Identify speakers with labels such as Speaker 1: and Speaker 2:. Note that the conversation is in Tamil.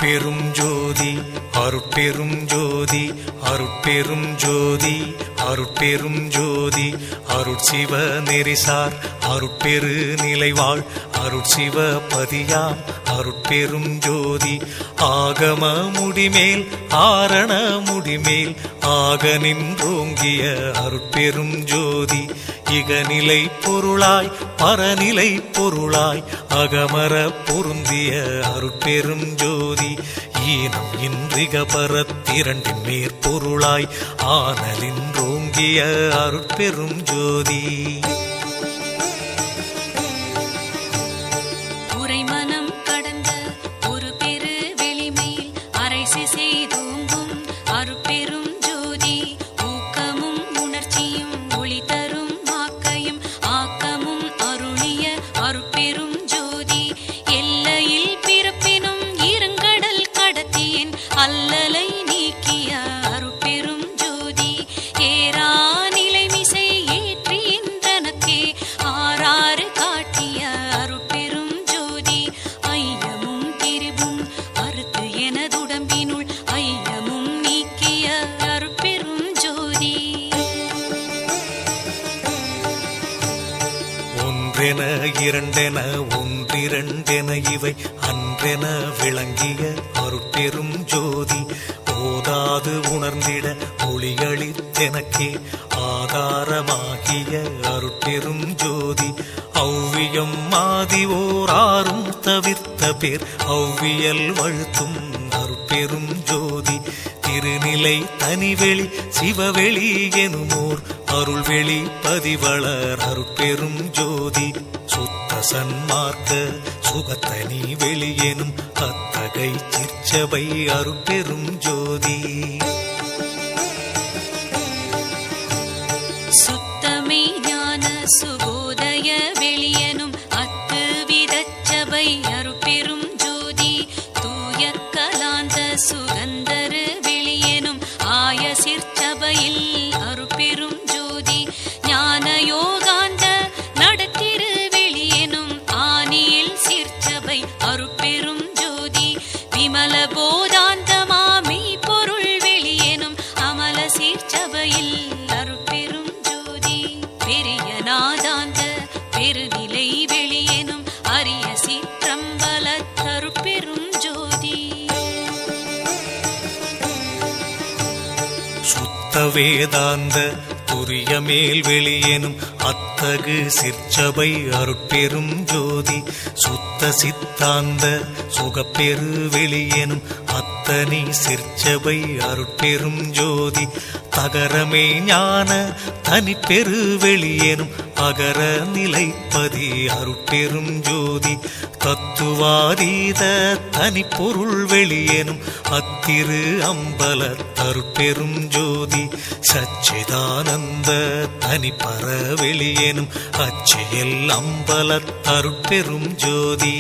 Speaker 1: அருட்பெரும் ஜோதி அருட்பெரும் ஜோதி அருட்பெரும் ஜோதி அருட்பெரும் ஜோதி அருட்சிவ நெறிசார் அருட்பெரு நிலைவாழ் அருட்சிவ பதியாம் அருட்பெரும் ஜோதி ஆகம முடிமேல் ஆரண முடிமேல் ஆக நின்றோங்கிய அருட்பெரும் ஜோதி இகநிலை பொருளாய் பரநிலை பொருளாய் அகமர பொருந்திய அருட்பெரும் ஜோதி ஈனம் இன்றிக பரத்திரண்டின் மேற்பொருளாய் ஆனலின்றோங்கிய அருட்பெரும் ஜோதி
Speaker 2: உரைமனம் கடந்த ஒரு பெரு வெளிமேல் அரைசி செய்தோங்கும் அருட்பெரும் ஜோதி ஊக்கமும் உணர்ச்சியும் ஒளி தரும் ஆக்கையும் ஆக்கமும் அருளிய அருட்பெரும் ஜோதி எல்லையில் பிறப்பினும் இருங்கடல் கடத்தியன் அல்லலை நீக்கிய அருட்பெரும் ஜோதி ஏரா நிலைமிசை ஏற்றி என்றனக்கே ஆறாறு காட்டிய அருட்பெரும் ஜோதி ஐயமும் திரிவும் அறுத்து எனதுடம்பினுள் ஐயமும் நீக்கிய அருட்பெரும் ஜோதி
Speaker 1: ஒன்றென இரண்டென ஒன்றிரண்டென இவை அன்றென விளங்கிய அருட்பெரும் ஜோதி ஓதாது உணர்ந்திட ஒளியளித்தெனக்கே ஆதாரமாகிய அருட்பெரும் ஜோதி ஔவியம் மாதி ஓராறும் தவிர்த்த பேர் ஔவியல் வழுத்தும் அருட்பெரும் ஜோதி திருநிலை தனிவெளி சிவவெளி எனுமோர் அருள்வெளி பதிவளர் அருட்பெரும் ஜோதி சுத்த சன்மார்க்க சுகத்தனி வெளியெனும் அத்தகை சிற்சபை அருட்பெரும் ஜோதி
Speaker 2: சுத்தமே ஞான சுகோதய வெளியனும் அத்து விதச்சபை அருட்பெரும் ஜோதி தூய கலாந்த சுகந்தரு வெளியனும் ஆய சிற்சபையில் அருட்பெரும் ஜோதி ஞான யோகாந்த நடத்திரு வெளியனும் ஆனியில் சிற்சபை அருட்பெரும் ஜோதி விமல போதாந்தமாமை பொருள் வெளியனும் அமல சிற்சபையில் அருட்பெரும் ஜோதி பெரிய நாதாந்த பெருநிலை வெளியனும் அரிய சிற்றம்பல தருட்பெரும் ஜோதி
Speaker 1: சுத்த வேதாந்த துரிய மேல் வெளியெனும் அத்தகு சிற்சபை அருட்பெரும் ஜோதி சுத்த சித்தாந்த சுகப்பெரு வெளியெனும் அத்தனி சிற்சபை அருட்பெரும் ஜோதி தகரமே ஞான தனிப்பெரு வெளியெனும் அகர நிலைப்பதி அருட்பெரும் ஜோதி தத்துவாதீத தனிப்பொருள் வெளியெனும் அத்திரு அம்பல தருட்பெரும் ஜோதி சச்சிதானந்த தனிப்பர வெளியெனும் அச்சியல் அம்பல தருட்பெரும் ஜோதி